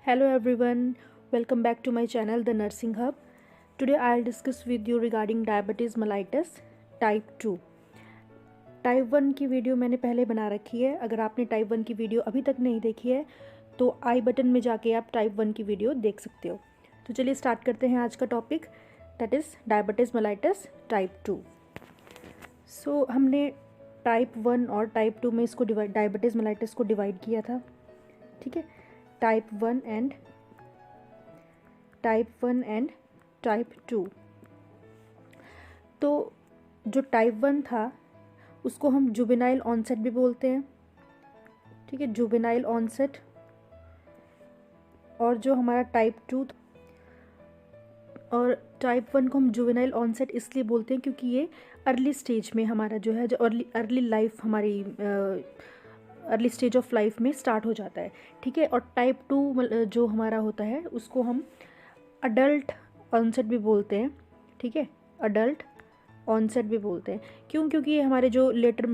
Hello everyone, welcome back to my channel The Nursing Hub. Today I'll discuss with you regarding diabetes mellitus type 2. Type 1 की video मैंने पहले बना रखी है. अगर आपने टाइप 1 की वीडियो अभी तक नहीं देखी है तो आई बटन में जाके आप टाइप 1 की वीडियो देख सकते हो. तो चलिए स्टार्ट करते हैं आज का topic, that is diabetes mellitus type 2. सो हमने टाइप 1 और टाइप 2 में इसको डायबिटीज़ मेलाइटस को डिवाइड किया था. ठीक है, टाइप 1 एंड टाइप 2. तो जो टाइप 1 था उसको हम जुवेनाइल ऑनसेट भी बोलते हैं. ठीक है, जुवेनाइल ऑनसेट. और जो हमारा टाइप 2 और टाइप 1 को हम जुवेनाइल ऑनसेट इसलिए बोलते हैं क्योंकि ये अर्ली स्टेज में हमारा जो है, जो अर्ली लाइफ हमारी अर्ली स्टेज ऑफ लाइफ में स्टार्ट हो जाता है. ठीक है, और टाइप 2 जो हमारा होता है उसको हम अडल्ट ऑनसेट भी बोलते हैं. ठीक है, अडल्ट ऑनसेट भी बोलते हैं. क्यों? क्योंकि ये हमारे जो लेटर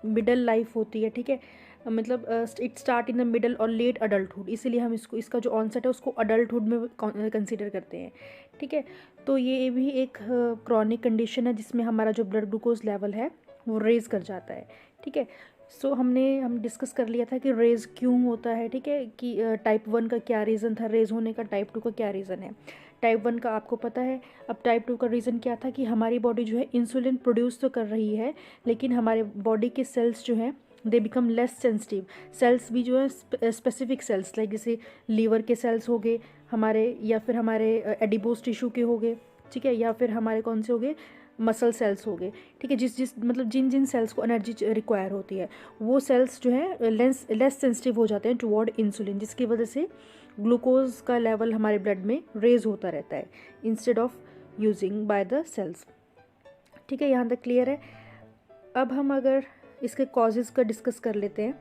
मिडल लाइफ होती है. ठीक है, मतलब it start in the middle और लेट अडल्टहुड, इसीलिए हम इसका जो ऑनसेट है उसको अडल्टहुड में कंसीडर करते हैं. ठीक है, तो ये भी एक क्रॉनिक कंडीशन है जिसमें हमारा जो ब्लड ग्लूकोज लेवल है वो रेज़ कर जाता है. ठीक है, सो हम डिस्कस कर लिया था कि रेज़ क्यों होता है. ठीक है, कि टाइप 1 का क्या रीज़न था रेज़ होने का, टाइप 2 का क्या रीज़न है. टाइप 1 का आपको पता है. अब टाइप 2 का रीज़न क्या था कि हमारी बॉडी जो है इंसुलिन प्रोड्यूस तो कर रही है, लेकिन हमारे बॉडी के सेल्स जो हैं they become less sensitive. Cells भी जो है स्पेसिफिक सेल्स, लाइक जैसे लीवर के सेल्स हो गए हमारे, या फिर हमारे एडिपोज टिश्यू के हो गए. ठीक है, या फिर हमारे कौन से हो गए, मसल सेल्स हो गए. ठीक है, मतलब जिन सेल्स को एनर्जी रिक्वायर होती है वो सेल्स जो है लेस सेंसिटिव हो जाते हैं टुवर्ड इंसुलिन, जिसकी वजह से ग्लूकोज का लेवल हमारे ब्लड में रेज होता रहता है instead of using by the cells. ठीक है, यहाँ तक क्लियर है. अब हम अगर इसके कॉजेज़ का डिस्कस कर लेते हैं.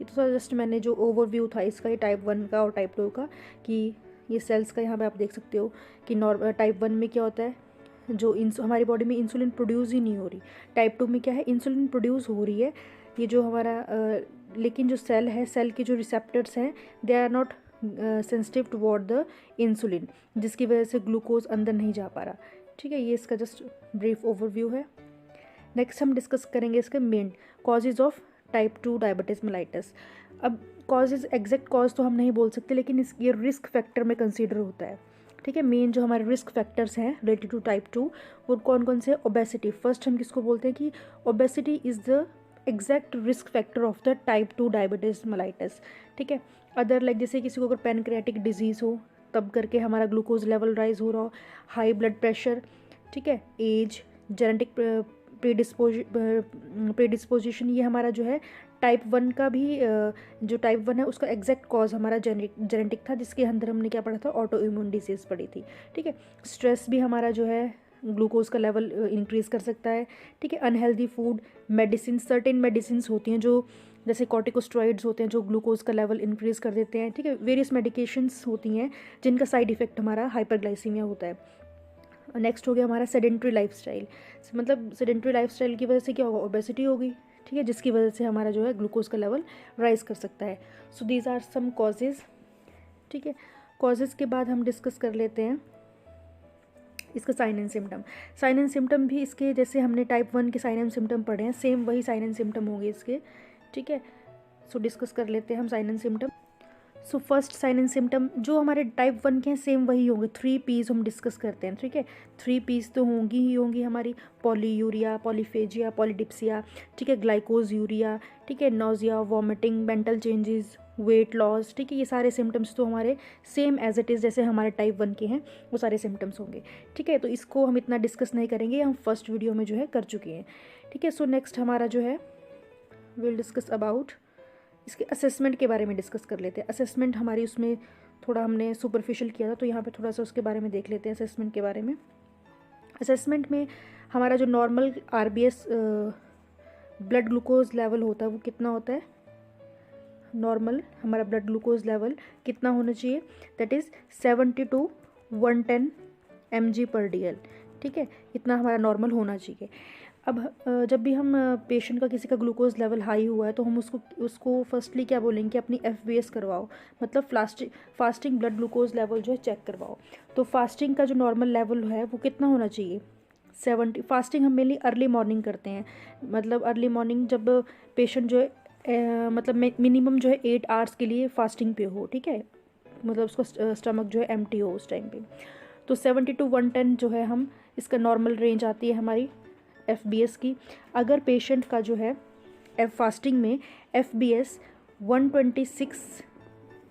ये तो जस्ट मैंने जो ओवरव्यू था इसका, ये टाइप 1 का और टाइप 2 का, कि ये सेल्स का यहाँ पे आप देख सकते हो कि टाइप 1 में क्या होता है, जो हमारी बॉडी में इंसुलिन प्रोड्यूस ही नहीं हो रही. टाइप 2 में क्या है, इंसुलिन प्रोड्यूस हो रही है. ये जो हमारा लेकिन जो सेल है, सेल के जो रिसेप्टर्स हैं they are not sensitive toward the insulin, जिसकी वजह से ग्लूकोज अंदर नहीं जा पा रहा. ठीक है, ये इसका जस्ट ब्रीफ ओवरव्यू है. नेक्स्ट हम डिस्कस करेंगे इसके main causes of type 2 diabetes mellitus. अब कॉजेज, एग्जैक्ट कॉज तो हम नहीं बोल सकते, लेकिन ये रिस्क फैक्टर में कंसीडर होता है. ठीक है, मेन जो हमारे रिस्क फैक्टर्स हैं रिलेटेड टू टाइप 2 वो कौन कौन से. ओबेसिटी, फर्स्ट हम किसको बोलते हैं कि obesity is the exact risk factor of the type 2 diabetes mellitus. ठीक है, अदर लाइक जैसे किसी को अगर पैनक्रियाटिक डिजीज़ हो तब करके हमारा ग्लूकोज लेवल राइज हो रहा हो, हाई ब्लड प्रेशर. ठीक है, एज, जेनेटिक प्रीडिस्पोजिशन, ये हमारा जो है टाइप 1 का भी जो टाइप 1 है उसका एग्जैक्ट कॉज हमारा जेनेटिक था, जिसके अंदर हमने क्या पढ़ा था, ऑटो इम्यून डिजीज़ पढ़ी थी. ठीक है, स्ट्रेस भी हमारा जो है ग्लूकोज का लेवल इंक्रीज़ कर सकता है. ठीक है, unhealthy food, medicine, certain medicine होती हैं जो जैसे कॉर्टिकोस्टेरॉइड्स होते हैं जो ग्लूकोज का लेवल इंक्रीज़ कर देते हैं. ठीक है, वेरियस मेडिकेशंस होती हैं जिनका साइड इफ़ेक्ट हमारा हाइपरग्लाइसीमिया होता है. नेक्स्ट हो गया हमारा सेडेंट्री लाइफस्टाइल, मतलब सेडेंट्री लाइफस्टाइल की वजह से क्या होगा, ओबेसिटी होगी. ठीक है, जिसकी वजह से हमारा जो है ग्लूकोज का लेवल राइज कर सकता है. So these are some causes. ठीक है, कॉजेज़ के बाद हम डिस्कस कर लेते हैं इसका sign and symptom. Sign and symptom भी इसके जैसे हमने टाइप 1 के साइन एंड सिम्टम पढ़े हैं, सेम वही साइन एंड सिम्टम होंगे इसके. ठीक है, सो डिस्कस कर लेते हैं हम sign and symptom. So first sign and symptom जो हमारे टाइप 1 के हैं सेम वही होंगे. 3 P's हम डिस्कस करते हैं. ठीक है, 3 P's तो होंगी ही होंगी हमारी, पॉलीयूरिया, पॉलीफेजिया, पॉलीडिप्सिया. ठीक है, ग्लाइकोज यूरिया. ठीक है, nausea, vomiting, mental changes, weight loss. ठीक है, ये सारे सिम्टम्स तो हमारे सेम एज इट इज़ जैसे हमारे टाइप 1 के हैं वो सारे सिम्टम्स होंगे. ठीक है, तो इसको हम इतना डिस्कस नहीं करेंगे, हम फर्स्ट वीडियो में जो है कर चुके हैं. ठीक है, सो नेक्स्ट हमारा जो है विल डिस्कस अबाउट इसके असेसमेंट के बारे में डिस्कस कर लेते हैं. असेसमेंट हमारी उसमें थोड़ा हमने सुपरफिशियल किया था, तो यहाँ पे थोड़ा सा उसके बारे में देख लेते हैं असेसमेंट के बारे में. असेसमेंट में हमारा जो normal RBS blood glucose level होता है वो कितना होता है, नॉर्मल हमारा ब्लड ग्लूकोज लेवल कितना होना चाहिए, दैट इज़ 70 to 110 mg/dl. ठीक है, इतना हमारा नॉर्मल होना चाहिए. अब जब भी हम पेशेंट का किसी का ग्लूकोज लेवल हाई हुआ है तो हम उसको फर्स्टली क्या बोलेंगे कि अपनी FBS करवाओ, मतलब फास्टिंग ब्लड ग्लूकोज लेवल जो है चेक करवाओ। तो फास्टिंग का जो नॉर्मल लेवल है वो कितना होना चाहिए? 70। फास्टिंग हम मेनली अर्ली मॉर्निंग करते हैं, मतलब अर्ली मॉर्निंग जब पेशेंट जो है मतलब मिनिमम जो है 8 आवर्स के लिए फास्टिंग पे हो, ठीक है, मतलब उसका स्टमक जो है एम्प्टी हो उस टाइम पे। तो 70 to 110 जो है हम इसका नॉर्मल रेंज आती है हमारी FBS की। अगर पेशेंट का जो है फास्टिंग में FBS 126,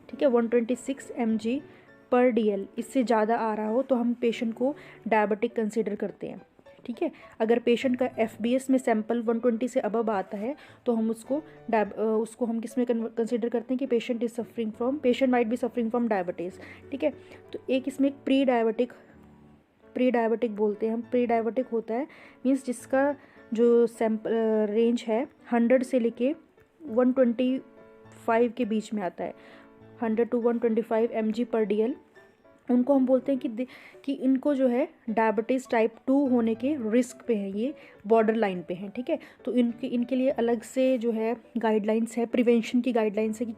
ठीक है, 126 mg/dl इससे ज़्यादा आ रहा हो तो हम पेशेंट को डायबिटिक कंसिडर करते हैं, ठीक है। अगर पेशेंट का FBS में सैंपल 120 से अबव आता है तो हम उसको हम किस में कंसिडर करते हैं कि patient might be suffering from diabetes, ठीक है। तो एक इसमें प्री डायबिटिक बोलते हैं हम। प्री डायबिटिक होता है मीन्स जिसका जो सैंपल रेंज है 100 से लेके 125 के बीच में आता है, 100 to 125 mg/dl। उनको हम बोलते हैं कि इनको जो है डायबिटीज़ टाइप 2 होने के रिस्क पे हैं, ये बॉर्डर लाइन पे हैं, ठीक है। तो इनके लिए अलग से जो है गाइडलाइंस है, प्रिवेंशन की गाइडलाइंस है कि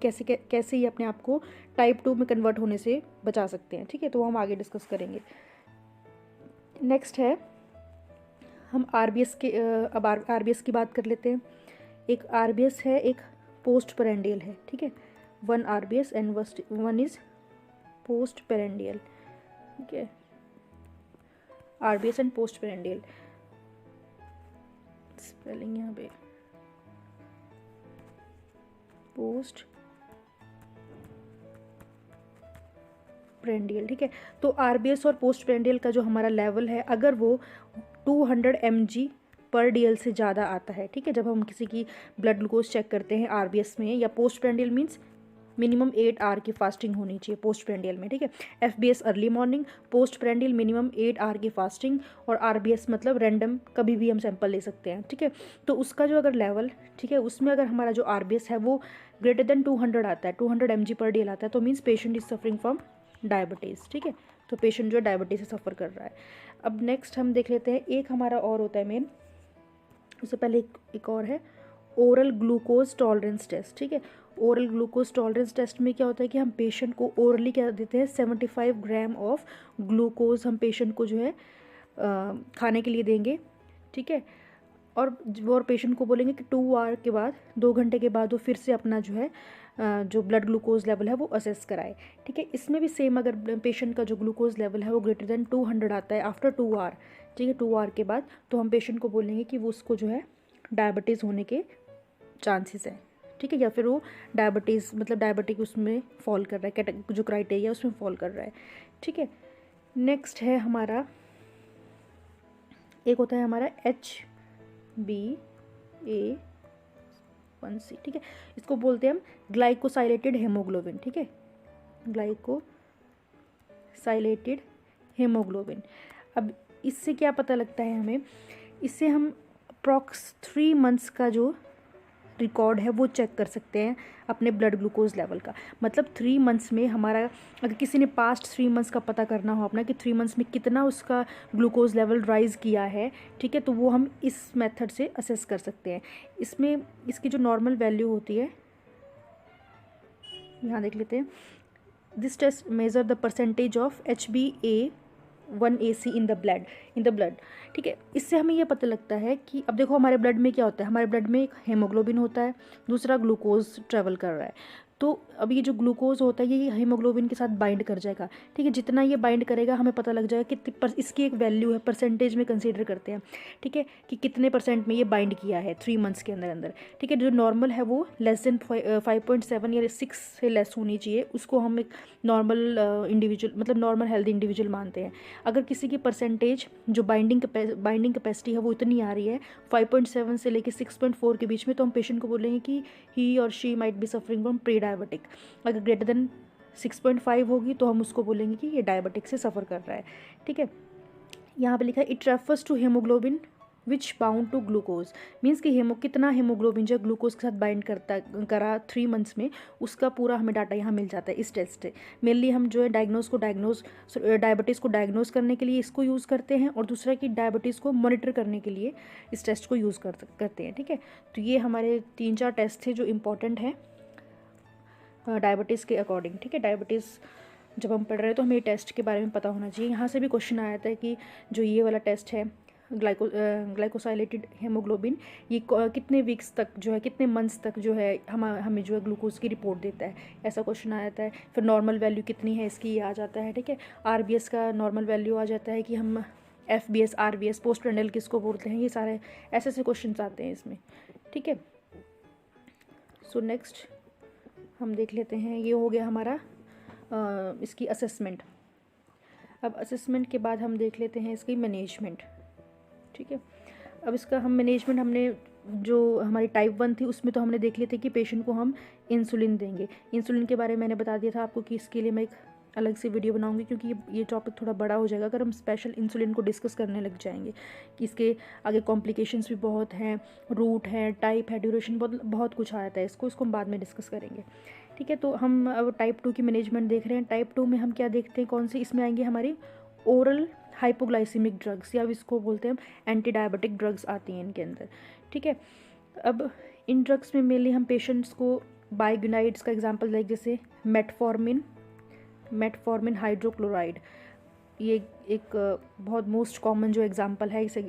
कैसे ये अपने आप को टाइप 2 में कन्वर्ट होने से बचा सकते हैं, ठीक है। तो वो हम आगे डिस्कस करेंगे। नेक्स्ट है हम RBS के अब RBS की बात कर लेते हैं। एक RBS है, एक पोस्ट पेरेंडियल है, ठीक है। 1 RBS and 1 is post prandial, ठीक है। RBS and post prandial spelling यहाँ पे पोस्ट पेरेंडियल, ठीक है। तो RBS और पोस्ट पेरेंडियल का जो हमारा लेवल है अगर वो 200 mg/dl से ज़्यादा आता है, ठीक है, जब हम किसी की ब्लड ग्लूकोज चेक करते हैं RBS में या post prandial means minimum 8 hour की फास्टिंग होनी चाहिए पोस्ट पेरेंडियल में, ठीक है। FBS early morning, post prandial minimum 8 hour की फास्टिंग, और RBS मतलब रैंडम कभी भी हम सैंपल ले सकते हैं, ठीक है। तो उसका जो अगर लेवल, ठीक है, उसमें अगर हमारा जो RBS है वो ग्रेटर देन 200 आता है, 200 mg/dl आता है, तो means patient is suffering from diabetes, ठीक है। तो पेशेंट जो है डायबिटीज़ से सफ़र कर रहा है। अब नेक्स्ट हम देख लेते हैं, एक हमारा और होता है मेन, उससे पहले एक और है ओरल ग्लूकोज टॉलरेंस टेस्ट, ठीक है। ओरल ग्लूकोज टॉलरेंस टेस्ट में क्या होता है कि हम पेशेंट को ओरली क्या देते हैं, 75 ग्राम ऑफ ग्लूकोज हम पेशेंट को जो है खाने के लिए देंगे, ठीक है। और पेशेंट को बोलेंगे कि 2 आवर के बाद, 2 घंटे के बाद वो फिर से अपना जो है जो ब्लड ग्लूकोज लेवल है वो असेस कराए, ठीक है। इसमें भी सेम, अगर पेशेंट का जो ग्लूकोज लेवल है वो ग्रेटर देन 200 आता है आफ्टर 2 आवर, ठीक है, 2 आवर के बाद, तो हम पेशेंट को बोलेंगे कि वो उसको जो है डायबिटीज़ होने के चांसेस हैं, ठीक है, या फिर वो डायबिटीज़ मतलब डायबिटिक उसमें फॉल कर रहा है, जो क्राइटेरिया उसमें फॉल कर रहा है, ठीक है। नेक्स्ट है हमारा, एक होता है हमारा HbA1c, ठीक है। इसको बोलते हैं हम ग्लाइकोसाइलेटेड हेमोग्लोबिन, ठीक है, ग्लाइकोसाइलेटेड हेमोग्लोबिन। अब इससे क्या पता लगता है हमें, इससे हम अप्रॉक्स 3 मंथ्स का जो रिकॉर्ड है वो चेक कर सकते हैं अपने ब्लड ग्लूकोज लेवल का। मतलब 3 मंथ्स में हमारा, अगर किसी ने पास्ट 3 मंथ्स का पता करना हो अपना कि 3 मंथ्स में कितना उसका ग्लूकोज लेवल राइज़ किया है, ठीक है, तो वो हम इस मेथड से असेस कर सकते हैं। इसमें इसकी जो नॉर्मल वैल्यू होती है, यहाँ देख लेते हैं, this test measure the percentage of HbA1c in the blood, ठीक है। इससे हमें यह पता लगता है कि अब देखो हमारे ब्लड में क्या होता है, हमारे ब्लड में एक हेमोग्लोबिन होता है, दूसरा ग्लूकोज ट्रेवल कर रहा है। तो अब ये जो ग्लूकोज होता है ये हीमोग्लोबिन के साथ बाइंड कर जाएगा, ठीक है। जितना ये बाइंड करेगा हमें पता लग जाएगा कि इसकी एक वैल्यू है, परसेंटेज में कंसीडर करते हैं, ठीक है, कि कितने % में ये बाइंड किया है 3 मंथ्स के अंदर, ठीक है। जो नॉर्मल है वो लेस देन 5.7 या 6 से लेस होनी चाहिए, उसको हम एक नॉर्मल इंडिविजुअल मतलब नॉर्मल हेल्दी इंडिविजुअल मानते हैं। अगर किसी की परसेंटेज जो बाइंडिंग कैपेसिटी है वो इतनी आ रही है 5.7 से लेकर 6.4 के बीच में, तो हम पेशेंट को बोलेंगे कि ही और she might be suffering from pre diabetic. अगर ग्रेटर देन 6.5 होगी तो हम उसको बोलेंगे कि ये डायबिटिक से सफ़र कर रहा है, ठीक है। यहाँ पे लिखा है it refers to haemoglobin which bound to glucose, means कि कितना हीमोग्लोबिन जो ग्लूकोज के साथ बाइंड करा 3 मंथ्स में, उसका पूरा हमें डाटा यहाँ मिल जाता है इस टेस्ट से। मेनली हम जो है डायबिटीज़ को डायग्नोज करने के लिए इसको यूज़ करते हैं, और दूसरा कि डायबिटीज़ को मॉनिटर करने के लिए इस टेस्ट को यूज़ करते हैं। ठीक है, तो ये हमारे 3-4 टेस्ट थे जो इम्पॉर्टेंट हैं डायबिटीज़ के अकॉर्डिंग। ठीक है, डायबिटीज़ जब हम पढ़ रहे हैं तो हमें टेस्ट के बारे में पता होना चाहिए। यहाँ से भी क्वेश्चन आया था कि जो ये वाला टेस्ट है ग्लाइकोसाइलेटेड हेमोग्लोबिन, ये कितने वीक्स तक जो है, कितने मंथ्स तक जो है हमें जो है ग्लूकोज की रिपोर्ट देता है, ऐसा क्वेश्चन आ जाता है। फिर नॉर्मल वैल्यू कितनी है इसकी, ये आ जाता है। ठीक है, आरबीएस का नॉर्मल वैल्यू आ जाता है कि हम एफबीएस, आरबीएस, पोस्ट प्रेंडियल किसको बोलते हैं, ये सारे ऐसे ऐसे क्वेश्चन आते हैं इसमें। ठीक है, सो नेक्स्ट हम देख लेते हैं, ये हो गया हमारा इसकी असेसमेंट। अब असेसमेंट के बाद हम देख लेते हैं इसकी मैनेजमेंट। ठीक है, अब इसका हम मैनेजमेंट, हमने जो हमारी टाइप 1 थी उसमें तो हमने देख लिए थे कि पेशेंट को हम इंसुलिन देंगे। इंसुलिन के बारे में मैंने बता दिया था आपको कि इसके लिए मैं एक अलग से वीडियो बनाऊंगी, क्योंकि ये टॉपिक थोड़ा बड़ा हो जाएगा अगर हम स्पेशल इंसुलिन को डिस्कस करने लग जाएंगे, कि इसके आगे कॉम्प्लिकेशंस भी बहुत हैं, रूट है, टाइप है, ड्यूरेशन, बहुत कुछ आता है। इसको हम बाद में डिस्कस करेंगे। ठीक है, तो हम अब टाइप 2 की मैनेजमेंट देख रहे हैं। टाइप 2 में हम क्या देखते हैं, कौन सी इसमें आएंगी, हमारी ओरल हाइपोग्लाइसीमिक ड्रग्स, या इसको बोलते हैं हम एंटी डायबिटिक ड्रग्स आती हैं इनके अंदर। ठीक है, अब इन ड्रग्स में मेनली हम पेशेंट्स को बाइग्युनाइड्स का एग्जांपल लाइक जैसे मेटफॉर्मिन हाइड्रोक्लोराइड, ये एक बहुत मोस्ट कॉमन जो एग्जांपल है इसे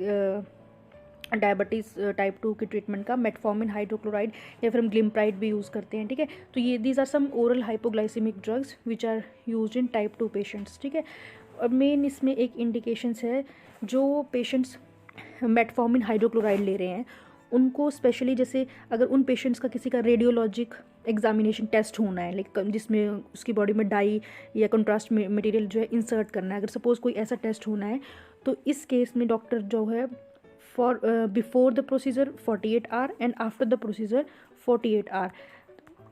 डायबिटीज़ टाइप 2 की ट्रीटमेंट का, मेटफॉर्मिन हाइड्रोक्लोराइड, या फिर हम ग्लिम्प्राइड भी यूज़ करते हैं। ठीक है, तो ये these are some oral hypoglycaemic drugs which are used in type 2 patients. ठीक है, और मेन इसमें एक इंडिकेशंस है, जो पेशेंट्स मेटफॉर्मिन हाइड्रोक्लोराइड ले रहे हैं उनको स्पेशली, जैसे अगर उन पेशेंट्स का किसी का रेडियोलॉजिक एग्जामिनेशन टेस्ट होना है, लाइक जिसमें उसकी बॉडी में डाई या कंट्रास्ट मटेरियल जो है इंसर्ट करना है, अगर सपोज़ कोई ऐसा टेस्ट होना है, तो इस केस में डॉक्टर जो है for before the procedure 48 hour and after the procedure 48 hour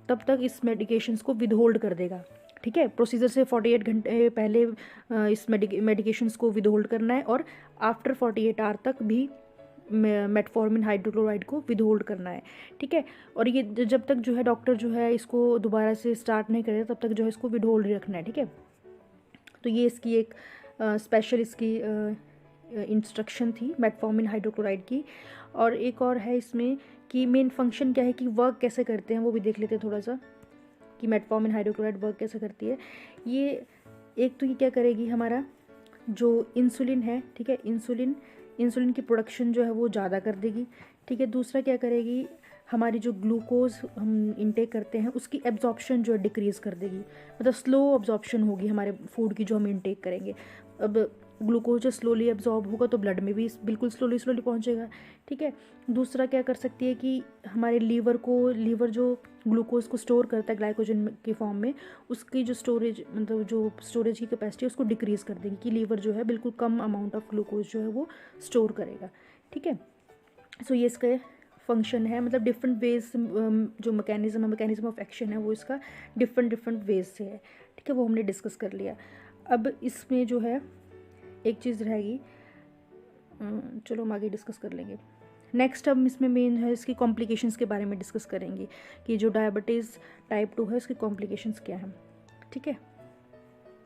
तब तक इस मेडिकेशंस को विदहोल्ड कर देगा। ठीक है, प्रोसीजर से 48 घंटे पहले इस मेडिकेशंस को विदहोल्ड करना है, और आफ्टर 48 आवर तक भी मेटफॉर्मिन हाइड्रोक्लोराइड को विदहोल्ड करना है। ठीक है, और ये जब तक जो है डॉक्टर जो है इसको दोबारा से स्टार्ट नहीं करे तब तक जो है इसको विदहोल्ड रखना है। ठीक है, तो ये इसकी एक स्पेशल इसकी इंस्ट्रक्शन थी मेटफॉर्मिन हाइड्रोक्लोराइड की। और एक और है इसमें कि मेन फंक्शन क्या है, कि वर्क कैसे करते हैं वो भी देख लेते हैं थोड़ा सा, कि मेटफॉर्मिन हाइड्रोक्लोराइड वर्क कैसे करती है। ये एक तो ये क्या करेगी, हमारा जो इंसुलिन है, ठीक है, इंसुलिन की प्रोडक्शन जो है वो ज़्यादा कर देगी। ठीक है, दूसरा क्या करेगी, हमारी जो ग्लूकोज हम इंटेक करते हैं उसकी एब्जॉर्प्शन जो है डिक्रीज़ कर देगी, मतलब स्लो एब्जॉर्प्शन होगी हमारे फूड की जो हम इंटेक करेंगे। अब ग्लूकोज जो स्लोली एब्जॉर्ब होगा तो ब्लड में भी बिल्कुल स्लोली पहुंचेगा। ठीक है, दूसरा क्या कर सकती है कि हमारे लीवर जो ग्लूकोज को स्टोर करता है ग्लाइकोजन के फॉर्म में, उसकी जो स्टोरेज, मतलब जो स्टोरेज की कैपेसिटी है उसको डिक्रीज़ कर देगी, कि लीवर जो है बिल्कुल कम अमाउंट ऑफ ग्लूकोज जो है वो स्टोर करेगा। ठीक है, सो ये इसका फंक्शन है, मतलब डिफरेंट वेज, जो मैकेनिज्म ऑफ एक्शन है वो इसका डिफरेंट वेज से है। ठीक है, वो हमने डिस्कस कर लिया। अब इसमें जो है एक चीज़ रहेगी, चलो हम आगे डिस्कस कर लेंगे। नेक्स्ट हम इसमें मेन है इसकी कॉम्प्लिकेशंस के बारे में डिस्कस करेंगे, कि जो डायबिटीज़ टाइप 2 है उसकी कॉम्प्लिकेशंस क्या हैं। ठीक है,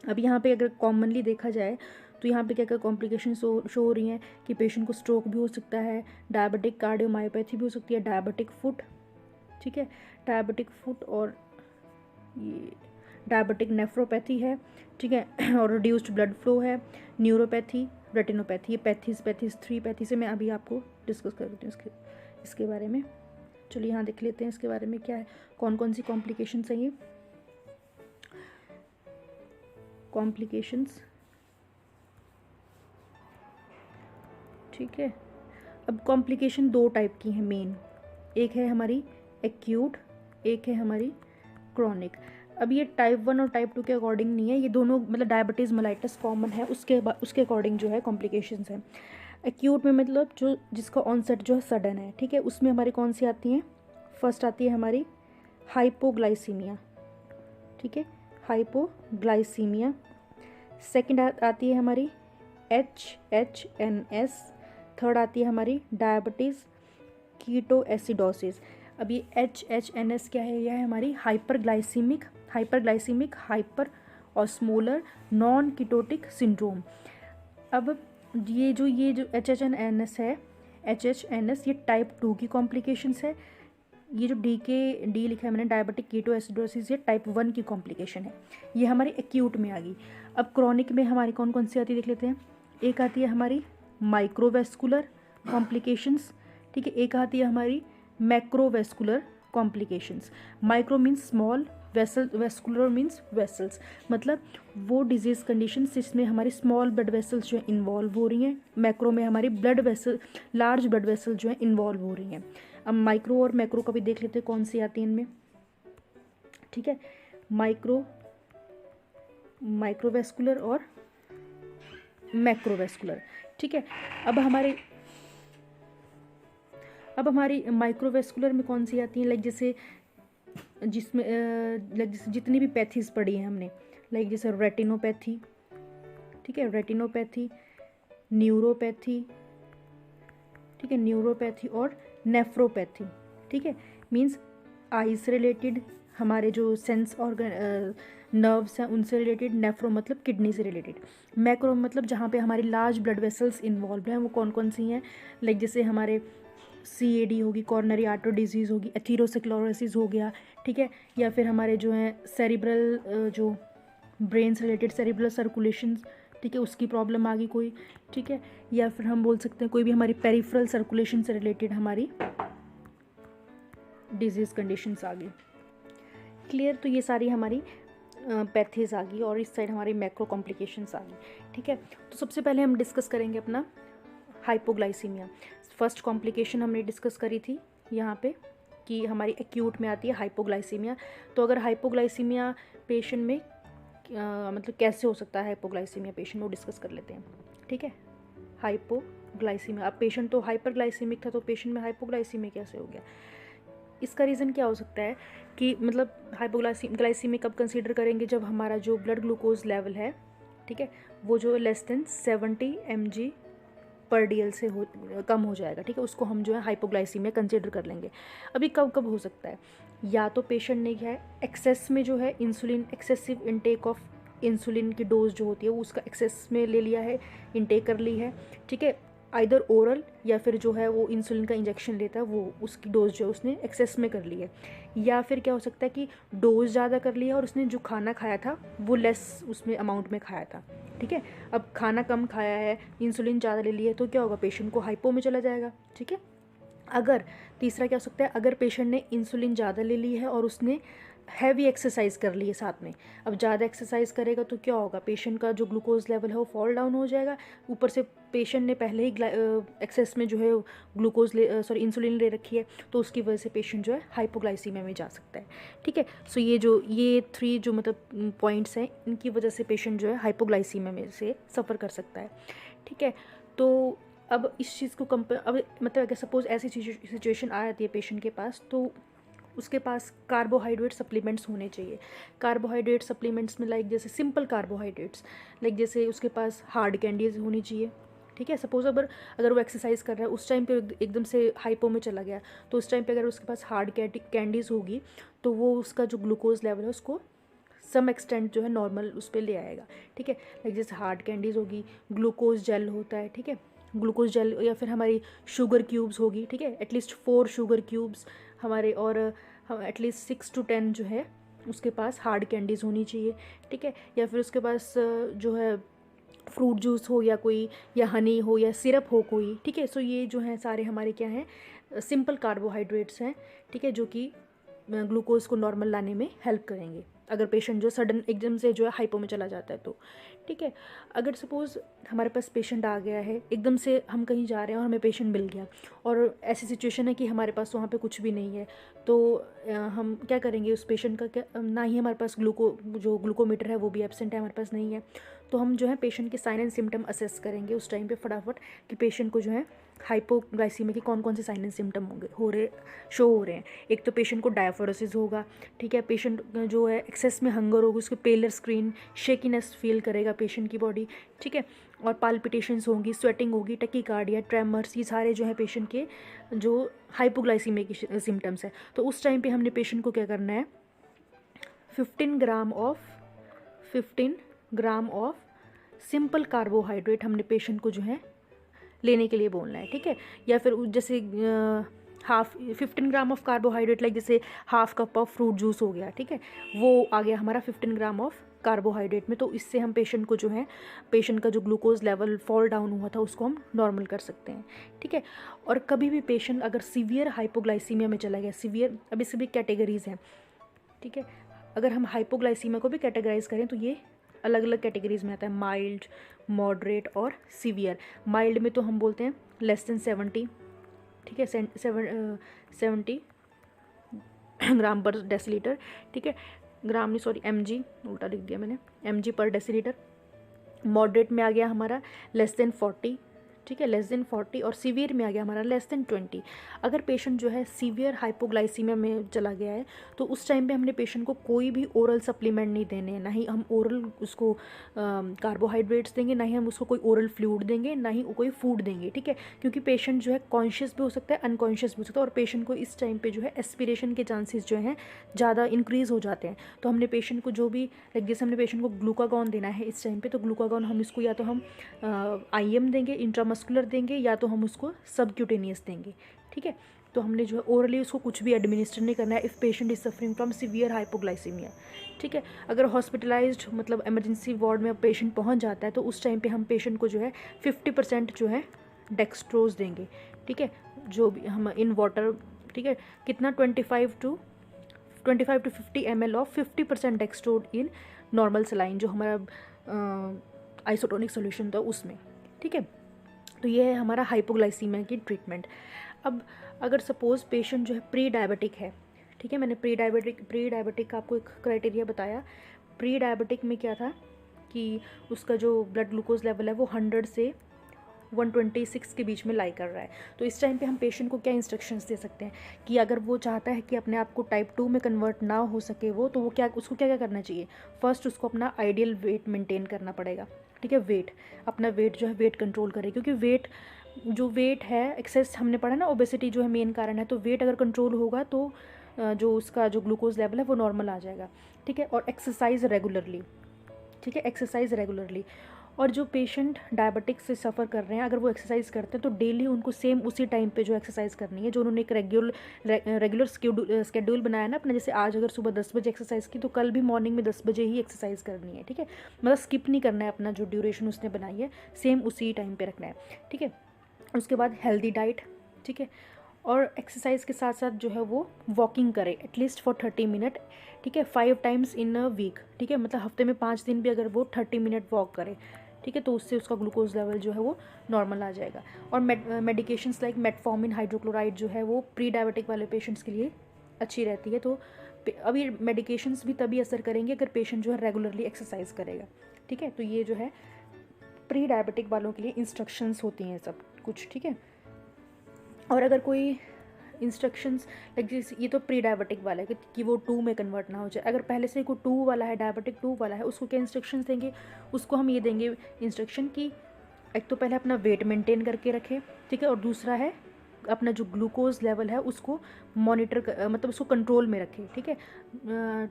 अब यहाँ पे अगर कॉमनली देखा जाए तो यहाँ पे क्या क्या कॉम्प्लिकेशन शो हो रही हैं, कि पेशेंट को स्ट्रोक भी हो सकता है, डायबिटिक कार्डियोमायोपैथी भी हो सकती है, डायबिटिक फुट, ठीक है, डायबिटिक फुट, और ये डायबिटिक नेफ्रोपैथी है। ठीक है, और रिड्यूस्ड ब्लड फ्लो है, न्यूरोपैथी, रेटिनोपैथी, ये पैथीज 3 पैथी से मैं अभी आपको डिस्कस कर देती हूँ इसके बारे में। चलिए यहाँ देख लेते हैं इसके बारे में क्या है, कौन कौन सी कॉम्प्लिकेशंस हैं ये। कॉम्प्लिकेशंस, ठीक है, अब कॉम्प्लिकेशन 2 टाइप की हैं मेन, एक है हमारी एक्यूट, एक है हमारी क्रॉनिक। अब ये टाइप 1 और टाइप 2 के अकॉर्डिंग नहीं है, ये दोनों मतलब डायबिटीज़ मेलाइटस कॉमन है, उसके अकॉर्डिंग जो है कॉम्प्लिकेशंस हैं। एक्यूट में मतलब जो जिसका ऑनसेट जो है सडन है। ठीक है, उसमें हमारी कौन सी आती हैं, फर्स्ट आती है हमारी हाइपोग्लाइसीमिया। ठीक है, हाइपोग्लाइसीमिया। सेकंड आती है हमारी HHNS, थर्ड आती है हमारी डायबिटीज़ कीटोएसिडोसिस। अब ये HHNS क्या है, यह है हमारी hyperglycaemic hyper osmolar non ketotic syndrome. अब ये जो HHNS है, HHNS ये टाइप 2 की कॉम्प्लिकेशंस है। ये जो डी लिखा है मैंने डायबिटिक कीटोएसिडोसिस, ये टाइप 1 की कॉम्प्लिकेशन है। ये हमारी एक्यूट में आ गई। अब क्रॉनिक में हमारी कौन कौन सी आती है देख लेते हैं। एक आती है हमारी माइक्रोवेस्कुलर कॉम्प्लिकेशंस, ठीक है। एक आती है हमारी macrovascular complications. Micro means small, vascular means vessels, मतलब वो डिजीज़ कंडीशन जिसमें हमारी स्मॉल ब्लड वेसल्स जो है इन्वॉल्व हो रही हैं। मैक्रो में हमारी लार्ज ब्लड वेसल जो है इन्वॉल्व हो रही हैं। अब माइक्रो और मैक्रो का भी देख लेते हैं कौन सी आती है इनमें, ठीक है। माइक्रोवेस्कुलर और मैक्रोवेस्कुलर, ठीक है। अब हमारी माइक्रोवेस्कुलर में कौन सी आती हैं, लाइक जैसे जितनी भी पैथीज पढ़ी हैं हमने, लाइक जैसे रेटिनोपैथी, ठीक है, रेटिनोपैथी, न्यूरोपैथी, ठीक है, न्यूरोपैथी और नेफ्रोपैथी, ठीक है। मीन्स आई से रिलेटेड, हमारे जो सेंस ऑर्गन नर्व्स हैं उनसे रिलेटेड। नेफ्रो मतलब किडनी से रिलेटेड। मैक्रो मतलब जहाँ पे हमारी लार्ज ब्लड वेसल्स इन्वॉल्व हैं, वो कौन कौन सी हैं, लाइक जैसे हमारे CAD होगी, कॉर्नरी आर्टरी डिजीज़ होगी, एथीरोस्क्लेरोसिस हो गया, ठीक है। या फिर हमारे जो हैं सेरिब्रल, जो ब्रेन से रिलेटेड सेरिब्रल सर्कुलेशन, ठीक है, उसकी प्रॉब्लम आ गई कोई, ठीक है। या फिर हम बोल सकते हैं कोई भी हमारी पेरिफेरल सर्कुलेशन से रिलेटेड हमारी डिजीज़ कंडीशंस आ गई। क्लियर। तो ये सारी हमारी पैथीज आ गई और इस साइड हमारी मैक्रो कॉम्प्लिकेशंस आ गई, ठीक है। तो सबसे पहले हम डिस्कस करेंगे अपना हाइपोग्लाइसीमिया। फर्स्ट कॉम्प्लिकेशन हमने डिस्कस करी थी यहाँ पे कि हमारी एक्यूट में आती है हाइपोग्लाइसीमिया। तो अगर हाइपोग्लाइसीमिया पेशेंट में मतलब कैसे हो सकता है हाइपोग्लाइसीमिया पेशेंट में, वो डिस्कस कर लेते हैं, ठीक है। हाइपोग्लाइसीमिया, अब पेशेंट तो हाइपरग्लाइसीमिक था, तो पेशेंट में हाइपोग्लाइसीमिया कैसे हो गया। इसका रीज़न क्या हो सकता है कि मतलब हाइपोग्लाइसीमिक कब कंसीडर करेंगे, जब हमारा जो ब्लड ग्लूकोज लेवल है, ठीक है, वो जो लेस देन 70 mg/dl से कम हो जाएगा, ठीक है, उसको हम जो है हाइपोग्लाइसीमिया कंसीडर कर लेंगे। अभी कब कब हो सकता है, या तो पेशेंट ने क्या है एक्सेस में जो है insulin, excessive intake of insulin की डोज जो होती है वो उसका एक्सेस में ले लिया है, इनटेक कर ली है, ठीक है, आइदर ओरल या फिर जो है वो इंसुलिन का इंजेक्शन लेता है वो उसकी डोज जो है उसने एक्सेस में कर ली है। या फिर क्या हो सकता है कि डोज ज़्यादा कर लिया और उसने जो खाना खाया था वो लेस उसमें अमाउंट में खाया था, ठीक है। अब खाना कम खाया है, इंसुलिन ज़्यादा ले लिया है, तो क्या होगा, पेशेंट को हाइपो में चला जाएगा, ठीक है। अगर तीसरा क्या हो सकता है, अगर पेशेंट ने इंसुलिन ज़्यादा ले ली है और उसने हैवी एक्सरसाइज कर ली है साथ में। अब ज़्यादा एक्सरसाइज करेगा तो क्या होगा, पेशेंट का जो ग्लूकोज लेवल है वो फॉल डाउन हो जाएगा। ऊपर से पेशेंट ने पहले ही एक्सेस में जो है ग्लूकोज इंसुलिन ले रखी है, तो उसकी वजह से पेशेंट जो है हाइपोग्लाइसीमिया में जा सकता है, ठीक है। सो ये 3 जो मतलब पॉइंट्स हैं, इनकी वजह से पेशेंट जो है हाइपोग्लाइसीमिया में से सफ़र कर सकता है, ठीक है। तो अब इस चीज़ को अब मतलब अगर सपोज़ ऐसी सिचुएशन आ जाती है पेशेंट के पास, तो उसके पास कार्बोहाइड्रेट सप्लीमेंट्स होने चाहिए। कार्बोहाइड्रेट सप्लीमेंट्स में लाइक जैसे सिंपल कार्बोहाइड्रेट्स, लाइक जैसे उसके पास हार्ड कैंडीज़ होनी चाहिए, ठीक है। सपोज़ अगर वो एक्सरसाइज कर रहा है, उस टाइम पे एकदम से हाइपो में चला गया, तो उस टाइम पे अगर उसके पास हार्ड कैंडीज़ होगी तो वो उसका जो ग्लूकोज लेवल है उसको सम एक्सटेंट जो है नॉर्मल उस पर ले आएगा, ठीक है। लाइक जैसे हार्ड कैंडीज़ होगी, ग्लूकोज जेल होता है, ठीक है, ग्लूकोज जेल, या फिर हमारी शुगर क्यूब्स होगी, ठीक है, एटलीस्ट 4 शुगर क्यूब्स हमारे, और एटलीस्ट 6 to 10 जो है उसके पास हार्ड कैंडीज़ होनी चाहिए, ठीक है। या फिर उसके पास जो है फ्रूट जूस हो, या कोई, या हनी हो, या सिरप हो कोई, ठीक है। सो ये जो है सारे हमारे क्या हैं, सिंपल कार्बोहाइड्रेट्स हैं, ठीक है, जो कि ग्लूकोज को नॉर्मल लाने में हेल्प करेंगे अगर पेशेंट जो सडन एकदम से जो है हाइपो में चला जाता है तो, ठीक है। अगर सपोज़ हमारे पास पेशेंट आ गया है, एकदम से हम कहीं जा रहे हैं और हमें पेशेंट मिल गया, और ऐसी सिचुएशन है कि हमारे पास वहाँ पे कुछ भी नहीं है, तो हम क्या करेंगे, उस पेशेंट का क्या, ना ही हमारे पास ग्लूकोमीटर है वो भी एब्सेंट है, हमारे पास नहीं है, तो हम जो है पेशेंट के साइन एंड सिम्टम असेस करेंगे उस टाइम पे फटाफट कि पेशेंट को जो है हाइपोग्लाइसीमिया के कौन कौन से साइन एंड सिम्टम शो हो रहे हैं। एक तो पेशेंट को डायफोरोसिस होगा, ठीक है, पेशेंट जो है एक्सेस में हंगर होगी, उसको पेलर स्क्रीन, शेकीनेस फील करेगा पेशेंट की बॉडी, ठीक है, और पाल्पिटेशंस होंगी, स्वेटिंग होगी, टकीकार्डिया, ट्रेमर्स, ये सारे जो है पेशेंट के जो हाइपोग्लाइसीमिया की सिम्टम्स है। तो उस टाइम पे हमने पेशेंट को क्या करना है, 15 ग्राम ऑफ सिंपल कार्बोहाइड्रेट हमने पेशेंट को जो है लेने के लिए बोलना है, ठीक है। या फिर जैसे 15 ग्राम ऑफ कार्बोहाइड्रेट, लाइक जैसे half cup of fruit juice हो गया, ठीक है, वो आ गया हमारा 15 ग्राम ऑफ कार्बोहाइड्रेट में। तो इससे हम पेशेंट को जो है, पेशेंट का जो ग्लूकोज लेवल फॉल डाउन हुआ था उसको हम नॉर्मल कर सकते हैं, ठीक है। और कभी भी पेशेंट अगर सीवियर हाइपोग्लाइसीमिया में चला गया, सीवियर, अब इससे भी कैटेगरीज हैं, ठीक है। अगर हम हाइपोग्लाइसीमिया को भी कैटेगराइज करें तो ये अलग अलग कैटेगरीज में आता है, माइल्ड, मॉडरेट और सीवियर। माइल्ड में तो हम बोलते हैं लेस देन 70, ठीक है, 70 ग्राम पर डेसीलीटर, ठीक है, ग्राम नहीं सॉरी mg, उल्टा लिख दिया मैंने, mg पर डेसीलीटर। मॉडरेट में आ गया हमारा लेस देन 40, ठीक है, लेस देन 40, और सीवियर में आ गया हमारा लेस देन 20। अगर पेशेंट जो है सीवियर हाइपोग्लाइसीमिया में चला गया है तो उस टाइम पे हमने पेशेंट को कोई भी ओरल सप्लीमेंट नहीं देने हैं, ना ही हम ओरल उसको कार्बोहाइड्रेट्स देंगे, ना ही हम उसको कोई ओरल फ्लूइड देंगे, ना ही कोई फूड देंगे, ठीक है, क्योंकि पेशेंट जो है कॉन्शियस भी हो सकता है, अनकॉन्शियस भी हो सकता है, और पेशेंट को इस टाइम पे जो है एस्पिरेशन के चांसेस जो हैं ज़्यादा इंक्रीज़ हो जाते हैं। तो हमने पेशेंट को जो भी, लाइक जैसे हमने पेशेंट को ग्लूकागॉन देना है इस टाइम पे, तो ग्लूकागॉन हम इसको या तो हम IM देंगे, इंट्रामस्कुलर देंगे, या तो हम उसको सबक्यूटेनियस देंगे, ठीक है। तो हमने जो है ओरली उसको कुछ भी एडमिनिस्टर नहीं करना है if patient is suffering from severe hypoglycaemia, ठीक है। अगर हॉस्पिटलाइज्ड मतलब इमरजेंसी वार्ड में पेशेंट पहुंच जाता है तो उस टाइम पे हम पेशेंट को जो है 50% जो है डेक्सट्रोज देंगे, ठीक है, जो भी हम इन वाटर, ठीक है, कितना 25 to 50 ml of 50% dextrose in normal saline, जो हमारा आइसोटोनिक सोल्यूशन था उसमें, ठीक है। तो ये है हमारा हाइपोग्लाइसीमिया की ट्रीटमेंट। अब अगर सपोज़ पेशेंट जो है प्री डायबिटिक है, ठीक है, मैंने प्री डायबिटिक का आपको एक क्राइटेरिया बताया। प्री डायबिटिक में क्या था कि उसका जो ब्लड ग्लूकोज लेवल है वो 100 से 126 के बीच में लाई कर रहा है। तो इस टाइम पे हम पेशेंट को क्या इंस्ट्रक्शंस दे सकते हैं कि अगर वो चाहता है कि अपने आप को टाइप 2 में कन्वर्ट ना हो सके वो, तो वो उसको क्या क्या करना चाहिए। फर्स्ट उसको अपना आइडियल वेट मेंटेन करना पड़ेगा, ठीक है, अपना वेट जो है वेट कंट्रोल करे, क्योंकि वेट है एक्सेस, हमने पढ़ा ना ओबेसिटी जो है मेन कारण है। तो वेट अगर कंट्रोल होगा तो जो उसका जो ग्लूकोज लेवल है वो नॉर्मल आ जाएगा, ठीक है। और एक्सरसाइज रेगुलरली, ठीक है, एक्सरसाइज रेगुलरली। और जो पेशेंट डायबिटिक से सफ़र कर रहे हैं अगर वो एक्सरसाइज करते हैं तो डेली उनको सेम उसी टाइम पे जो एक्सरसाइज करनी है, जो उन्होंने एक रेगुलर स्केड्यूल बनाया ना अपना, जैसे आज अगर सुबह 10 बजे एक्सरसाइज की तो कल भी मॉर्निंग में 10 बजे ही एक्सरसाइज करनी है, ठीक है, मतलब स्किप नहीं करना है, अपना जो ड्यूरेशन उसने बनाई है सेम उसी टाइम पर रखना है, ठीक है। उसके बाद हेल्दी डाइट, ठीक है, और एक्सरसाइज के साथ साथ जो है वो वॉकिंग करे एटलीस्ट फॉर 30 मिनट, ठीक है, 5 टाइम्स इन अ वीक, ठीक है, मतलब हफ्ते में 5 दिन भी अगर वो 30 मिनट वॉक करे, ठीक है, तो उससे उसका ग्लूकोज लेवल जो है वो नॉर्मल आ जाएगा। और मेडिकेशंस लाइक मेटफॉर्मिन हाइड्रोक्लोराइड जो है वो प्री डायबिटिक वाले पेशेंट्स के लिए अच्छी रहती है। तो अभी मेडिकेशंस भी तभी असर करेंगे अगर पेशेंट जो है रेगुलरली एक्सरसाइज करेगा, ठीक है। तो ये जो है प्री डायबिटिक वालों के लिए इंस्ट्रक्शंस होती हैं सब कुछ, ठीक है। और अगर कोई इंस्ट्रक्शंस लाइक जैसे ये तो प्री डायबिटिक वाला है कि वो 2 में कन्वर्ट ना हो जाए। अगर पहले से कोई 2 वाला है, डायबिटिक 2 वाला है, उसको क्या इंस्ट्रक्शंस देंगे, उसको हम ये देंगे इंस्ट्रक्शन कि एक तो पहले अपना वेट मेंटेन करके रखे, ठीक है, और दूसरा है अपना जो ग्लूकोज लेवल है उसको मॉनिटर मतलब उसको कंट्रोल में रखे, ठीक है,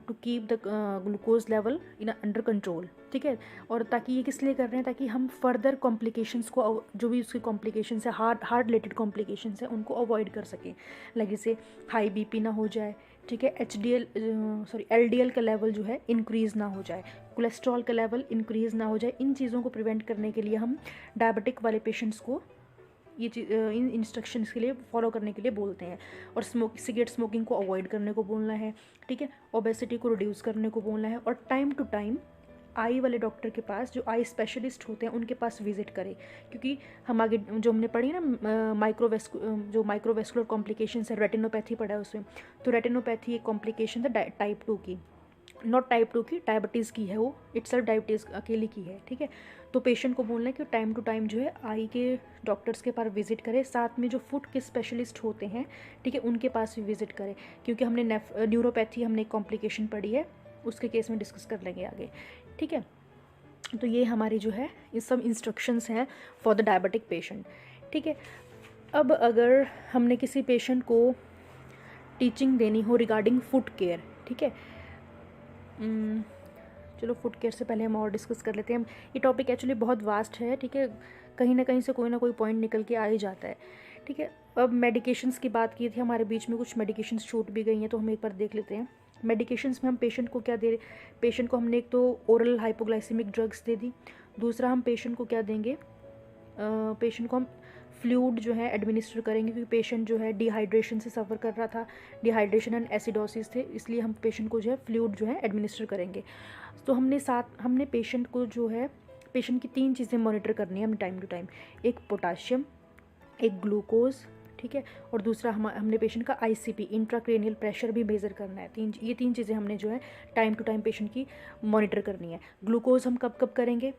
to keep the glucose level in under control, ठीक है। और ताकि ये किस लिए कर रहे हैं, ताकि हम फर्दर कॉम्प्लिकेशंस को, जो भी उसकी कॉम्प्लिकेशंस है, हार्ट रिलेटेड कॉम्प्लिकेशंस है, उनको अवॉइड कर सकें। लाइक जैसे हाई BP ना हो जाए, ठीक है, LDL का लेवल जो है इंक्रीज़ ना हो जाए, कोलेस्ट्रॉल का लेवल इंक्रीज़ ना हो जाए। इन चीज़ों को प्रिवेंट करने के लिए हम डायबिटिक वाले पेशेंट्स को ये इन इंस्ट्रक्शंस के लिए फॉलो करने के लिए बोलते हैं। और सिगरेट स्मोकिंग को अवॉइड करने को बोलना है, ठीक है, ओबेसिटी को रिड्यूस करने को बोलना है। और टाइम टू टाइम आई वाले डॉक्टर के पास, जो आई स्पेशलिस्ट होते हैं उनके पास विजिट करें, क्योंकि हम आगे जो हमने पढ़ी ना माइक्रोवेस्कुलर कॉम्प्लिकेशन है, रेटिनोपैथी पढ़ा है उसमें, तो रेटिनोपैथी एक कॉम्प्लिकेशन था टाइप 2 की, नॉट टाइप 2 की, डायबिटीज़ की है वो, इटसेल्फ डायबिटीज़ अकेली की है, ठीक है। तो पेशेंट को बोलना है कि टाइम टू टाइम जो है आई के डॉक्टर्स के पास विजिट करें, साथ में जो फुट के स्पेशलिस्ट होते हैं, ठीक है, उनके पास भी विजिट करें, क्योंकि हमने न्यूरोपैथी हमने एक कॉम्प्लिकेशन पढ़ी है, उसके केस में डिस्कस कर लेंगे आगे, ठीक है। तो ये हमारी जो है ये सब इंस्ट्रक्शंस हैं फॉर द डायबिटिक पेशेंट, ठीक है। अब अगर हमने किसी पेशेंट को टीचिंग देनी हो रिगार्डिंग फुट केयर, ठीक है, चलो फुट केयर से पहले हम और डिस्कस कर लेते हैं। ये टॉपिक एक्चुअली बहुत वास्ट है, ठीक है, कहीं ना कहीं से कोई ना कोई पॉइंट निकल के आ ही जाता है, ठीक है। अब मेडिकेशंस की बात की थी, हमारे बीच में कुछ मेडिकेशंस छूट भी गई हैं, तो हम एक बार देख लेते हैं। मेडिकेशंस में हम पेशेंट को क्या दे रहे, पेशेंट को हमने एक तो ओरल हाइपोग्लाइसेमिक ड्रग्स दे दी, दूसरा हम पेशेंट को क्या देंगे, पेशेंट को हम फ्लूइड जो है एडमिनिस्टर करेंगे, क्योंकि पेशेंट जो है डिहाइड्रेशन से सफ़र कर रहा था, डिहाइड्रेशन एंड एसिडोसिस थे, इसलिए हम पेशेंट को जो है फ्लूइड जो है एडमिनिस्टर करेंगे। तो हमने पेशेंट को जो है, पेशेंट की 3 चीज़ें मॉनिटर करनी है हमने टाइम टू टाइम, एक पोटाशियम, एक ग्लूकोज, ठीक है, और दूसरा हमने पेशेंट का ICP इंट्राक्रेनियल प्रेशर भी मेज़र करना है। ये तीन चीज़ें हमने जो है टाइम टू टाइम पेशेंट की मॉनिटर करनी है। ग्लूकोज हम कब कब करेंगे,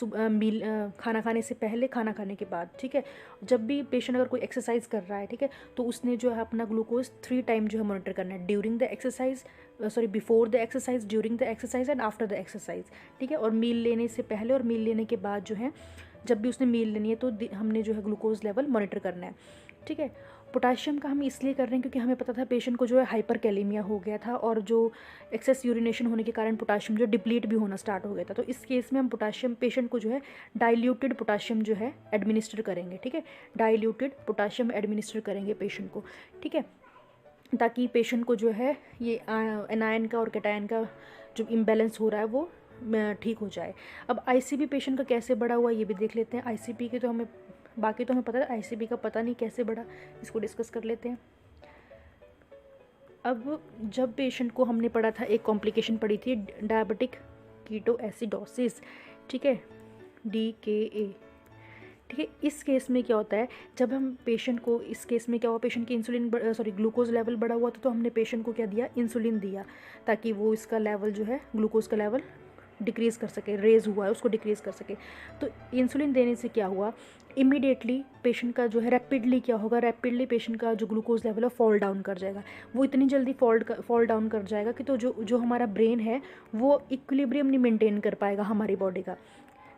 मील खाना खाने से पहले, खाना खाने के बाद, ठीक है। जब भी पेशेंट अगर कोई एक्सरसाइज कर रहा है, ठीक है, तो उसने जो है अपना ग्लूकोज 3 टाइम जो है मॉनिटर करना है, during the exercise, before the exercise, during the exercise and after the exercise, ठीक है। और मील लेने से पहले और मील लेने के बाद जो है, जब भी उसने मील लेनी है तो हमने जो है ग्लूकोज लेवल मॉनिटर करना है, ठीक है। पोटाशियम का हम इसलिए कर रहे हैं क्योंकि हमें पता था पेशेंट को जो है हाइपर कैलेमिया हो गया था, और जो एक्सेस यूरिनेशन होने के कारण पोटाशियम जो डिप्लीट भी होना स्टार्ट हो गया था। तो इस केस में हम पोटाशियम पेशेंट को जो है डाइल्यूटेड पोटाशियम जो है एडमिनिस्टर करेंगे, ठीक है, डाइल्यूटेड पोटाशियम एडमिनिस्टर करेंगे पेशेंट को, ठीक है, ताकि पेशेंट को जो है ये एनायन का और कैटायन का जो इम्बैलेंस हो रहा है वो ठीक हो जाए। अब ICP पेशेंट का कैसे बढ़ा हुआ है ये भी देख लेते हैं। ICP के तो हमें, बाकी तो हमें पता है, ICP का पता नहीं कैसे बढ़ा, इसको डिस्कस कर लेते हैं। अब जब पेशेंट को हमने पढ़ा था, एक कॉम्प्लिकेशन पढ़ी थी डायबिटिक कीटो एसिडोसिस, ठीक है, DKA, ठीक है। इस केस में क्या होता है, जब हम पेशेंट को, इस केस में क्या हुआ, पेशेंट की ग्लूकोज लेवल बढ़ा हुआ था, तो हमने पेशेंट को क्या दिया, इंसुलिन दिया, ताकि वो इसका लेवल जो है, ग्लूकोज का लेवल डिक्रीज़ कर सके, रेज हुआ है उसको डिक्रीज़ कर सके। तो इंसुलिन देने से क्या हुआ, इमीडिएटली पेशेंट का जो है रैपिडली क्या होगा, रैपिडली पेशेंट का जो ग्लूकोज लेवल है फॉल डाउन कर जाएगा। वो इतनी जल्दी फॉल डाउन कर जाएगा कि तो जो हमारा ब्रेन है वो इक्विलिब्रियम नहीं मेंटेन कर पाएगा हमारी बॉडी का,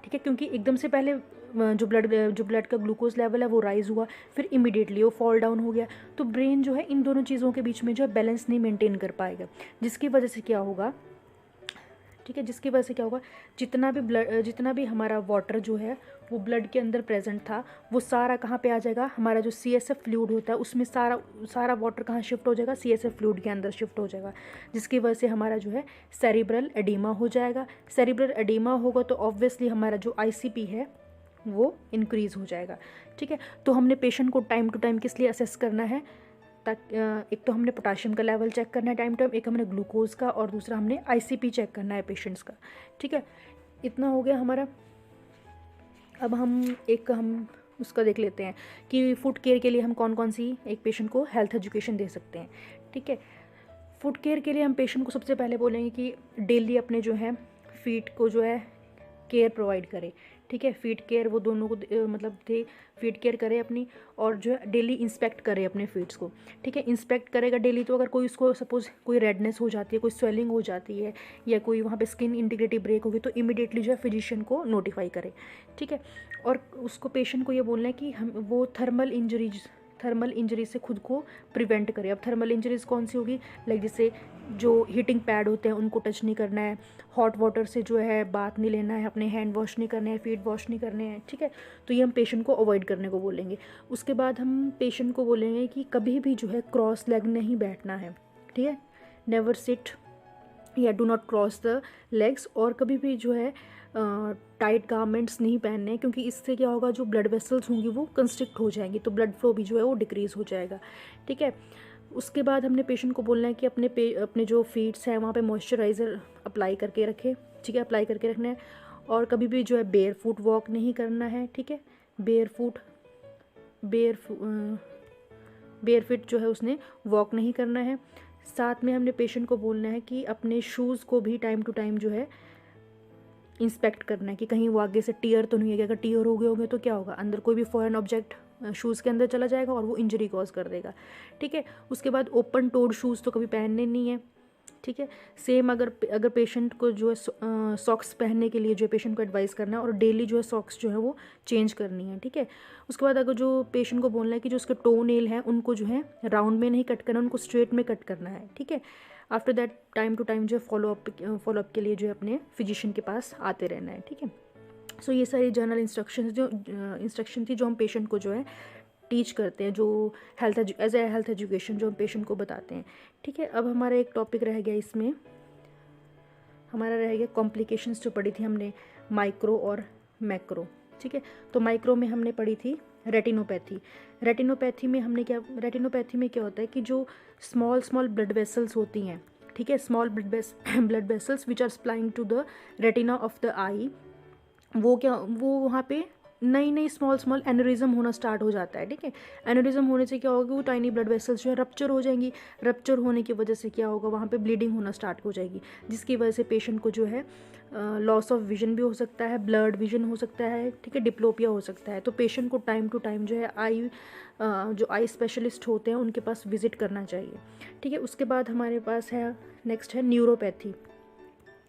ठीक है, क्योंकि एकदम से पहले जो ब्लड का ग्लूकोज लेवल है वो राइज़ हुआ, फिर इमीडिएटली वो फॉल डाउन हो गया। तो ब्रेन जो है इन दोनों चीज़ों के बीच में जो है बैलेंस नहीं मेंटेन कर पाएगा, जिसकी वजह से क्या होगा, ठीक है, जिसकी वजह से क्या होगा, जितना भी हमारा वाटर जो है वो ब्लड के अंदर प्रेजेंट था, वो सारा कहाँ पे आ जाएगा, हमारा जो CSF फ्लूइड होता है उसमें सारा वाटर कहाँ शिफ्ट हो जाएगा, CSF फ्लूइड के अंदर शिफ्ट हो जाएगा, जिसकी वजह से हमारा जो है सेरिब्रल एडीमा हो जाएगा। सेरिब्रल एडीमा होगा तो ऑब्वियसली हमारा जो ICP है वो इंक्रीज़ हो जाएगा, ठीक है। तो हमने पेशेंट को टाइम टू टाइम किस लिए असेस करना है, एक तो हमने पोटाशियम का लेवल चेक करना है टाइम टू टाइम, एक हमने ग्लूकोज का, और दूसरा हमने ICP चेक करना है पेशेंट्स का, ठीक है। इतना हो गया हमारा। अब हम उसका देख लेते हैं कि फूड केयर के लिए हम कौन कौन सी एक पेशेंट को हेल्थ एजुकेशन दे सकते हैं, ठीक है। फूड केयर के लिए हम पेशेंट को सबसे पहले बोलेंगे कि डेली अपने जो है फीट को जो है केयर प्रोवाइड करें, ठीक है। फीट केयर वो दोनों को फीट केयर करे अपनी, और जो है डेली इंस्पेक्ट करे अपने फीड्स को, ठीक है। इंस्पेक्ट करेगा डेली, तो अगर कोई उसको सपोज कोई रेडनेस हो जाती है, कोई स्वेलिंग हो जाती है, या कोई वहाँ पे स्किन इंटीग्रिटी ब्रेक होगी, तो इमीडिएटली जो है फिजिशियन को नोटिफाई करे, ठीक है। और उसको पेशेंट को ये बोलना है कि हम वो थर्मल इंजरी से खुद को प्रिवेंट करें। अब थर्मल इंजरीज कौन सी होगी, लाइक जैसे जो हीटिंग पैड होते हैं उनको टच नहीं करना है, हॉट वाटर से जो है बाथ नहीं लेना है, अपने हैंड वॉश नहीं करने हैं, फीट वॉश नहीं करने हैं, ठीक है। तो ये हम पेशेंट को अवॉइड करने को बोलेंगे। उसके बाद हम पेशेंट को बोलेंगे कि कभी भी जो है क्रॉस लेग नहीं बैठना है, ठीक है, नेवर सिट या do not cross the legs, और कभी भी जो है टाइट गारमेंट्स नहीं पहनने, क्योंकि इससे क्या होगा, जो ब्लड वेसल्स होंगी वो कंस्ट्रिक्ट हो जाएंगी, तो ब्लड फ्लो भी जो है वो डिक्रीज़ हो जाएगा, ठीक है। उसके बाद हमने पेशेंट को बोलना है कि अपने जो फीट्स हैं वहाँ पे मॉइस्चराइज़र अप्लाई करके रखें, ठीक है, अप्लाई करके रखना है। और कभी भी जो है बेयर फुट वॉक नहीं करना है, ठीक है, बेयर फीट जो है उसने वॉक नहीं करना है। साथ में हमने पेशेंट को बोलना है कि अपने शूज़ को भी टाइम टू टाइम जो है इंस्पेक्ट करना है कि कहीं वो आगे से टीयर तो नहीं है। अगर टीयर हो गए होंगे तो क्या होगा, अंदर कोई भी फॉरेन ऑब्जेक्ट शूज़ के अंदर चला जाएगा और वो इंजरी कॉज कर देगा। ठीक है, उसके बाद ओपन टोड शूज़ तो कभी पहनने नहीं है। ठीक है, सेम अगर पेशेंट को जो है सॉक्स पहनने के लिए जो है पेशेंट को एडवाइस करना है और डेली जो है सॉक्स जो है वो चेंज करनी है। ठीक है, उसके बाद अगर जो पेशेंट को बोलना है कि जो उसके टो नेल हैं उनको जो है राउंड में नहीं कट करना, उनको स्ट्रेट में कट करना है। ठीक है, after that time to time जो है फॉलोअप के लिए जो है अपने फिजिशियन के पास आते रहना है। ठीक है, सो ये सारी जनरल इंस्ट्रक्शन थी जो हम पेशेंट को जो है टीच करते हैं, जो एज ए हेल्थ एजुकेशन जो हम पेशेंट को बताते हैं। ठीक है, अब हमारा एक टॉपिक रह गया, इसमें हमारा रह गया कॉम्प्लिकेशंस जो पढ़ी थी हमने, माइक्रो और मैक्रो। ठीक है, तो माइक्रो में हमने पढ़ी थी रेटिनोपैथी। रेटिनोपैथी में क्या होता है कि जो स्मॉल ब्लड वेसल्स होती हैं, ठीक है, small blood vessels which are supplying to the retina of the eye, वो वहाँ पे नई स्मॉल एनोरिज्म होना स्टार्ट हो जाता है। ठीक है, एनोरिज्म होने से क्या होगा, वो टाइनी ब्लड वेसल्स जो है रप्चर हो जाएंगी। रप्चर होने की वजह से क्या होगा, वहाँ पे ब्लीडिंग होना स्टार्ट हो जाएगी, जिसकी वजह से पेशेंट को जो है लॉस ऑफ विजन भी हो सकता है, ब्लड विजन हो सकता है। ठीक है, डिप्लोपिया हो सकता है। तो पेशेंट को टाइम टू टाइम जो है जो आई स्पेशलिस्ट होते हैं उनके पास विजिट करना चाहिए। ठीक है, उसके बाद हमारे पास है नेक्स्ट है न्यूरोपैथी।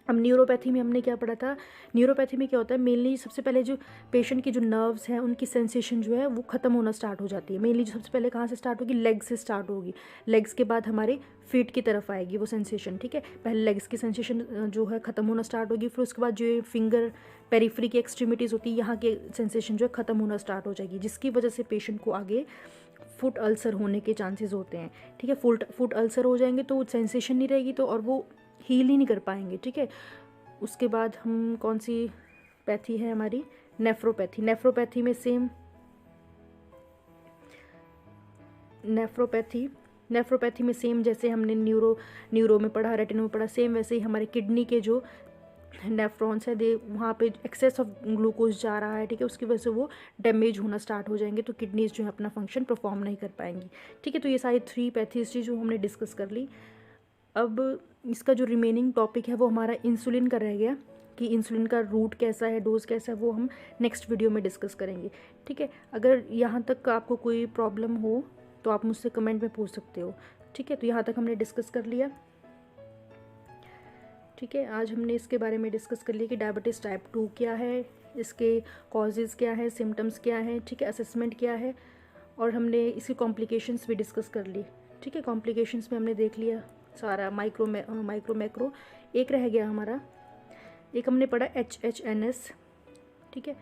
अब न्यूरोपैथी में हमने क्या पढ़ा था, न्यूरोपैथी में क्या होता है, मेनली सबसे पहले जो पेशेंट की जो नर्व्स हैं उनकी सेंसेशन जो है वो ख़त्म होना स्टार्ट हो जाती है। मेनली जो सबसे पहले कहाँ से स्टार्ट होगी, लेग से स्टार्ट होगी। लेग्स के बाद हमारे फीट की तरफ आएगी वो सेंसेशन। ठीक है, पहले लेग्स की सेंसेशन जो है ख़त्म होना स्टार्ट होगी, फिर उसके बाद जो फिंगर पेरिफेरी की एक्सट्रीमिटीज़ होती है यहाँ के सेंसेशन जो है ख़त्म होना स्टार्ट हो जाएगी, जिसकी वजह से पेशेंट को आगे फुट अल्सर होने के चांसेस होते हैं। ठीक है, फुट अल्सर हो जाएंगे तो सेंसेशन नहीं रहेगी, तो और वो हील ही नहीं कर पाएंगे। ठीक है, उसके बाद हम कौन सी पैथी है हमारी, नेफ्रोपैथी। नेफ्रोपैथी में सेम जैसे हमने न्यूरो में पढ़ा, रेटिनो में पढ़ा, सेम वैसे ही हमारे किडनी के जो नेफ्रॉन्स है दे वहाँ पे एक्सेस ऑफ ग्लूकोज जा रहा है। ठीक है, उसकी वजह से वो डैमेज होना स्टार्ट हो जाएंगे, तो किडनीज जो है अपना फंक्शन परफॉर्म नहीं कर पाएंगी। ठीक है, तो ये सारी 3 पैथीज जो हमने डिस्कस कर ली। अब इसका जो रिमेनिंग टॉपिक है वो हमारा इंसुलिन का रह गया, कि इंसुलिन का रूट कैसा है, डोज कैसा है, वो हम नेक्स्ट वीडियो में डिस्कस करेंगे। ठीक है, अगर यहाँ तक आपको कोई प्रॉब्लम हो तो आप मुझसे कमेंट में पूछ सकते हो। ठीक है, तो यहाँ तक हमने डिस्कस कर लिया। ठीक है, आज हमने इसके बारे में डिस्कस कर लिया कि डायबिटीज़ टाइप 2 क्या है, इसके कॉजेज़ क्या है, सिम्टम्स क्या है, ठीक है, असेसमेंट क्या है, और हमने इसकी कॉम्प्लिकेशंस भी डिस्कस कर ली। ठीक है, कॉम्प्लिकेशंस में हमने देख लिया सारा, माइक्रो मैक्रो। एक रह गया हमारा, एक हमने पढ़ा HHNS। ठीक है,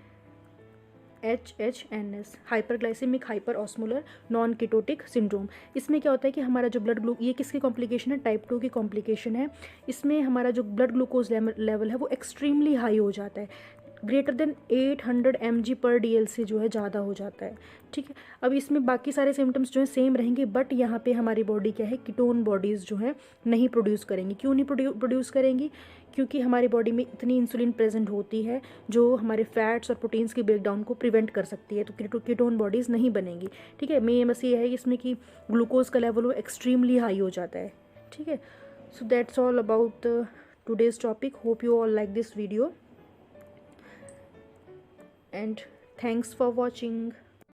HHNS hyperglycaemic hyper osmolar non ketotic syndrome. इसमें क्या होता है कि हमारा जो ये किसकी कॉम्प्लिकेशन है, टाइप 2 की कॉम्प्लिकेशन है। इसमें हमारा जो ब्लड ग्लूकोज लेवल है वो एक्सट्रीमली हाई हो जाता है, ग्रेटर देन 800 mg/dl से जो है ज़्यादा हो जाता है। ठीक है, अब इसमें बाकी सारे सिम्टम्स जो है सेम रहेंगे, बट यहाँ पे हमारी बॉडी क्या है, कीटोन बॉडीज़ जो है नहीं प्रोड्यूस करेंगी। क्यों नहीं प्रोड्यूस करेंगी, क्योंकि हमारी बॉडी में इतनी इंसुलिन प्रेजेंट होती है जो हमारे फैट्स और प्रोटीन्स के ब्रेकडाउन को प्रिवेंट कर सकती है, तो कीटोन बॉडीज़ नहीं बनेंगी। ठीक है, मेन बस ये है इसमें कि ग्लूकोज का लेवल वो एक्सट्रीमली हाई हो जाता है। ठीक है, so that's all about today's topic. Hope you all like this video and thanks for watching.